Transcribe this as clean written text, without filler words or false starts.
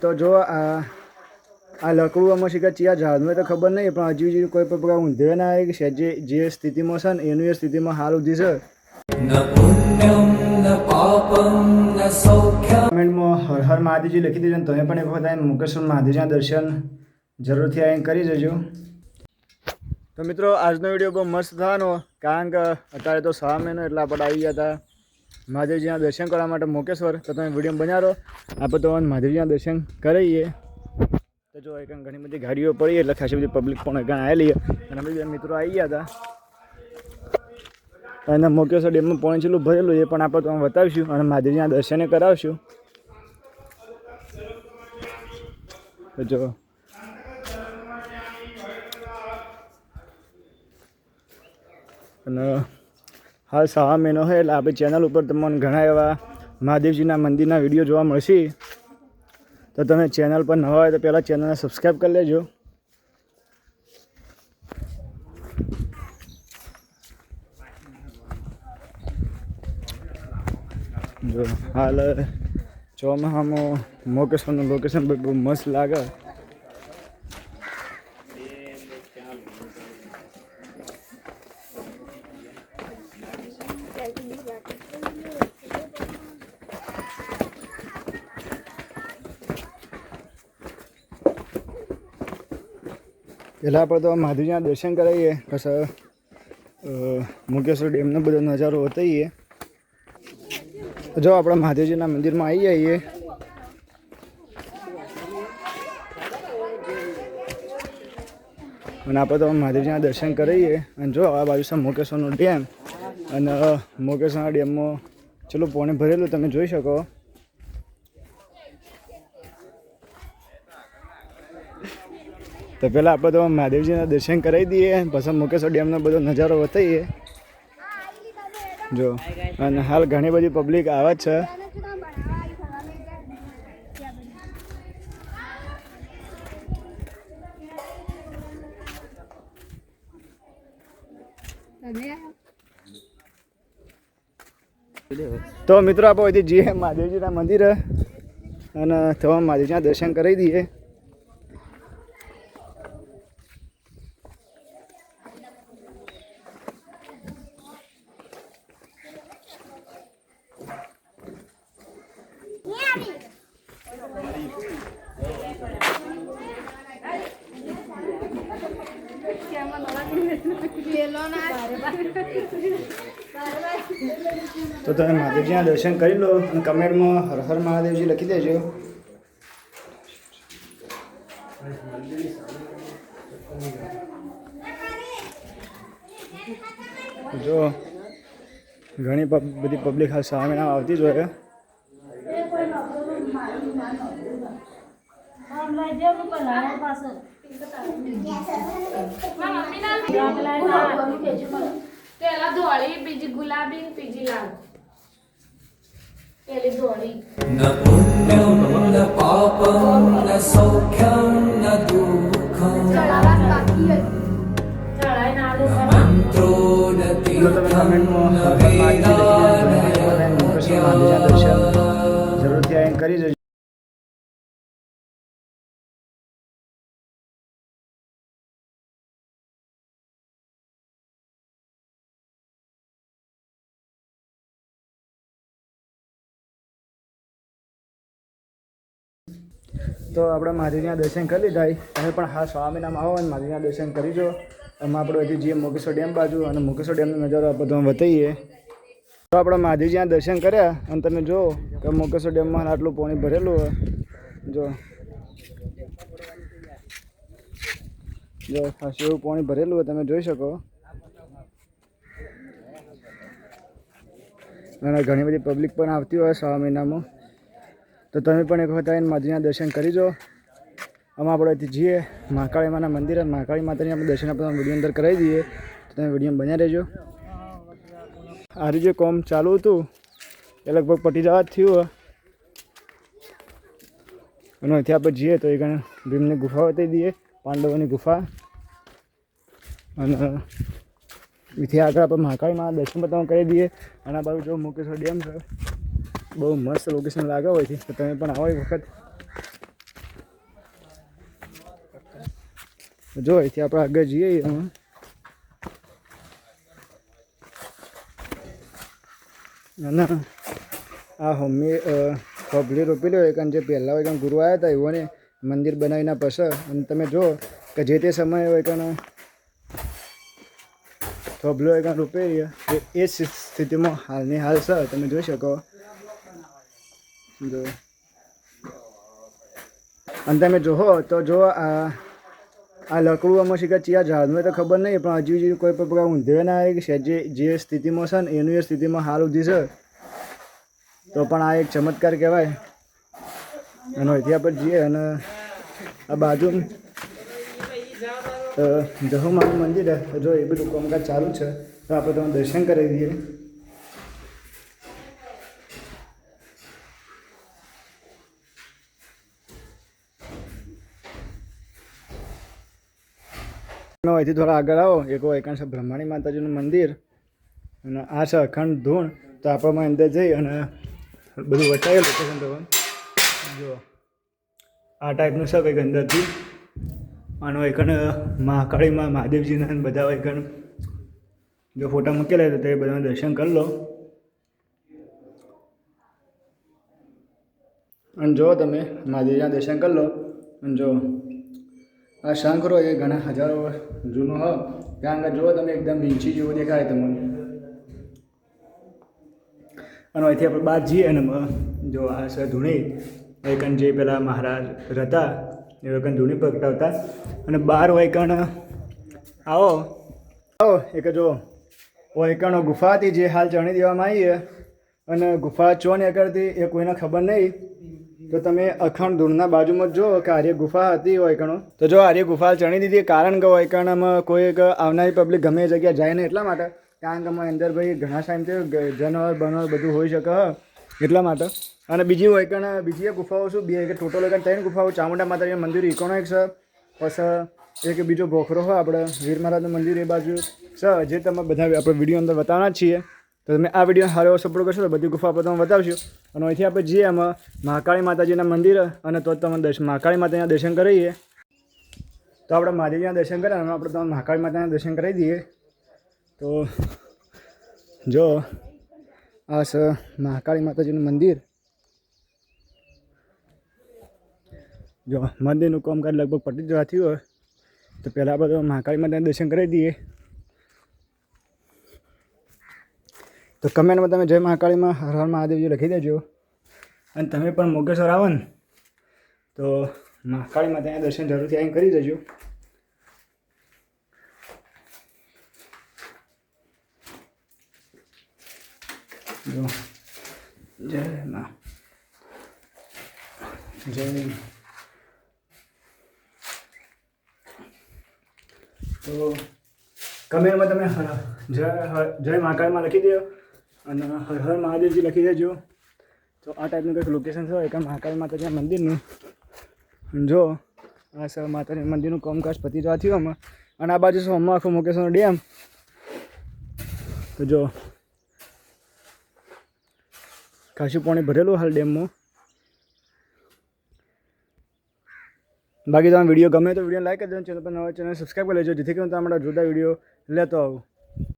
તો જો આ લકડું આમાં શીખા ચિયા ઝાડમાં તો ખબર નહીં, પણ હજી કોઈ પણ પ્રકાર ઊંધે ના આવે કે જે સ્થિતિમાં છે ને એનું એ સ્થિતિમાં હાલ ઉધી છે. કમેન્ટમાં હર હર મહાદેવજી લખી દેજો ને તમે પણ એક વખત આવીને મુકેશ્વર મહાદેવજીના દર્શન જરૂરથી આવીને કરી જજો. તો મિત્રો આજનો વિડીયો બહુ મસ્ત થવાનો, કારણ કે અત્યારે તો 6 મહિનો એટલે આપણે આવી ગયા હતા મહાદેવજીના દર્શન કરવા માટે મુકેશ્વર. તો તમે વિડીયો બનાવો, આપણે તો મહાદેવજીના દર્શન કરીએ. તો જો એક ઘણી બધી ગાડીઓ પડી એટલે ખાસી બધી પબ્લિક પણ એક આવેલી અને અમે બે મિત્રો આવી ગયા હતા. અને મુકેશ્વર ડેમમાં પાણી છેલ્લું ભરેલું એ પણ આપણે તમને બતાવીશું અને મહાદેવજીના દર્શને કરાવશું. તો જો અને હાલ 6 મહિનો હોય એટલે આપણી ચેનલ ઉપર તમને ઘણા એવા મહાદેવજીના મંદિરના વિડીયો જોવા મળશે. તો તમે ચેનલ પર નવા હોય તો પહેલાં ચેનલને સબસ્ક્રાઈબ કરી લેજો. જો હાલ ચોમાસામાં મુકેશ્વરનું લોકેશન બહુ મસ્ત લાગે. પહેલાં આપણે તો મહાદેવજીના દર્શન કરાવીએ, પછી મુકેશ્વર ડેમનો બધો નજારો બતાવીએ. જો આપણે મહાદેવજીના મંદિરમાં આવી જઈએ. અને આપણે તો મહાદેવજીના દર્શન કરીએ. અને જો આ બાજુ છે મુકેશ્વરનો ડેમ અને મુકેશ્વરના ડેમમાં ચલો પાણી ભરેલું તમે જોઈ શકો. તો પહેલાં આપણે તો મહાદેવજીના દર્શન કરાવી દઈએ, પછી મુકેશ્વર ડેમનો બધો નજારો બતાવીએ. જો અને હાલ ઘણી બધી પબ્લિક આવે છે. તો મિત્રો આપણે અહીંથી જઈએ મહાદેવજીના મંદિરે અને તમામ મહાદેવજીના દર્શન કરી દઈએ. તો તમે મહાદેવજીના દર્શન કરી લો અને કમેન્ટમાં હર હર મહાદેવજી લખી દેજો. જો ઘણી બધી પબ્લિક હાલ સામે આવતી જ હોય. પેલા ધોળી, બીજી ગુલાબી, બીજી લાલ. પેલી ધોળી. ન પુણ્યમ ન પાપમ ન સૌખ્યમ ન દુઃખમ મંત્રો ન તીર્થમ ન વેદાન જરૂરથી આવીને કરી જજો. તો આપણે મહાદેવજીના દર્શન કરી લીધા. તમે પણ હા 6 મહિનામાં આવો અને મહાદેવજીના દર્શન કરીજો. અમે આપણે હજી જઈએ મુકેશ્વર ડેમ બાજુ અને મુકેશ્વર ડેમનો નજારો આપણે તમે બતાવીએ. તો આપણે મહાદેવજીના દર્શન કર્યા અને તમે જો કે મુકેશ્વર ડેમમાં આટલું પાણી ભરેલું હોય. જો ખાસ એવું પાણી ભરેલું હોય તમે જોઈ શકો. અને ઘણી બધી પબ્લિક પણ આવતી હોય 6 મહિનામાં. તો તમે પણ એક વખત આવીને મહાદેવજીના દર્શન કરીજો. અમે આપણે અહીંથી જઈએ મહાકાળી માના મંદિરે. મહાકાળી માતાની આપણે દર્શન આપણે વિડીયો અંદર કરાવી દઈએ. તો તમે વિડીયો બન્યા રહેજો. આરું જે કોમ ચાલુ હતું એ લગભગ પટી જવા જ થયું. અને અહીંથી આપણે જઈએ તો એ ઘણા ભીમની ગુફા બતાવી દઈએ, પાંડવોની ગુફા. અને એથી આગળ આપણે મહાકાળી માના દર્શન પણ તમે કરી દઈએ. અને આ બાજુ જો મુકેશ્વર ડેમ છે, બહુ મસ્ત લોકેશન લાગે હોય છે. તો તમે પણ આવો એક વખત જો અહીંથી આપણે આગળ જઈએ એમાં અને આ હોમી થોભલી રોપેલી હોય કારણ જે પહેલાં હોય કારણ ગુરુ આવ્યા હતા એઓને મંદિર બનાવીને પછી અને તમે જો કે જે તે સમયે હોય કારણ થોભલો હોય કારણ રોપેલી એ સ્થિતિમાં હાલની હાલ છે તમે જોઈ શકો જો અને તમે જોવો તો જો આ લકડું આમાં શીખા ચિયા ઝાડનું તો ખબર નહીં પણ હજુ કોઈ પણ પ્રકાર ઊંધે ના આવે કે જે સ્થિતિમાં છે ને એનું એ સ્થિતિમાં હાલ ઉધી છે તો પણ આ એક ચમત્કાર કહેવાય અને અહીંથી આપણે જઈએ અને આ બાજુ જહુમાનું મંદિર જો એ બધું કામકાજ ચાલુ છે તો આપણે તમે દર્શન કરી દઈએ અહીંથી થોડા આગળ આવો એક એકાંશ બ્રહ્માણી માતાજીનું મંદિર અને આ છે અખંડ ધૂણ તો આપણે અંદર જઈ અને બધું વટાવી લોકેશન તો જો આ ટાઈપનું છે કંઈક અંદરથી આનો એકણ મહાકાળીમાં મહાદેવજીના બધા એકણ જો ફોટા મૂકેલા તો તે બધાનું દર્શન કરી લો અને જો તમે મહાદેવજીના દર્શન કરી લો અને જો આ શંખરો એ ઘણા હજારો વર્ષ જૂનો હોય ત્યાં આગળ જુઓ તમે એકદમ વીંછી જેવું દેખાય તમને અને અહીંથી આપણે બહાર જઈએ અને જો આ છે ધૂણી એકન જે પેલા મહારાજ હતા એ વખત ધૂણી પ્રગટાવતા અને બહાર વૈકણ આવો એક જો વૈકણો ગુફા હતી જે હાલ ચણી દેવામાં આવી છે અને ગુફા ચોન એકરથી એ કોઈને ખબર નહીં તો તમે અખંડ ધૂળના બાજુમાં જો કે આર્ય ગુફા હતી વૈકણો તો જો આર્ય ગુફા ચણી દીધી કારણ કે વૈકણમાં કોઈ આવનારી પબ્લિક ગમે એ જગ્યાએ જાય ને એટલા માટે કારણ કે અંદર ભાઈ ઘણા ટાઈમથી જનવર બનવર બધું હોઈ શકે એટલા માટે અને બીજી વૈકણ બીજી ગુફાઓ શું બે કે ટોટલ વૈકણ 3 ગુફાઓ ચામુંડા માતાજીનું મંદિર ઇકોનોમિક છે પછી એક બીજો ભોખરો હોય આપણે વીર મહારાજનું મંદિર એ બાજુ છે જે તમે બધા આપણે વિડીયો અંદર બતાવવાના જ છીએ તો તમે આ વિડીયો સારો એવો સપોર્ટ કરશો તો બધી ગુફા આપણે તમે બતાવશું અને અહીંથી આપણે જઈએ એમાં મહાકાળી માતાજીના મંદિર અને તો તમે મહાકાળી માતાજીના દર્શન કરીએ તો આપણે મહાદેવજીના દર્શન કરીએ અને આપણે તમે મહાકાળી માતાના દર્શન કરાવી દઈએ તો જો આ છે મહાકાળી માતાજીનું મંદિર જો મંદિરનું કામકાજ લગભગ પતી જવા થયું હોય તો પહેલાં આપણે મહાકાળી માતાના દર્શન કરાવી દઈએ તો કમેન્ટમાં તમે જય મહાકાળીમાં હર હર મહાદેવજી લખી દેજો અને તમે પણ મોગેશ્વર આવો ને તો મહાકાળી માતાના દર્શન જરૂરથી અહીં કરી દેજો જો જય મા જય તો કમેન્ટમાં તમે જય મહાકાળમાં લખી દો અને હર હર મહાદેવજી લખી દેજો તો આ ટાઈપનું કંઈક લોકેશન છે એક મહાકાળી માતાજીના મંદિરનું જો આ છે માતાજી મંદિરનું કામકાજ પતી જવા થયું આમાં અને આ બાજુ છે હમણાં આખો મુકેશનો ડેમ તો જો ખાસું પાણી ભરેલું હાલ ડેમમાં બાકી તમે વિડીયો ગમે તો વિડીયો લાઈક કરી દેજો ચેનલ પર નવા ચેનલ સબસ્ક્રાઈબ કરી લેજો જેથી કરીને તમારા જોતા વિડીયો લેતો આવું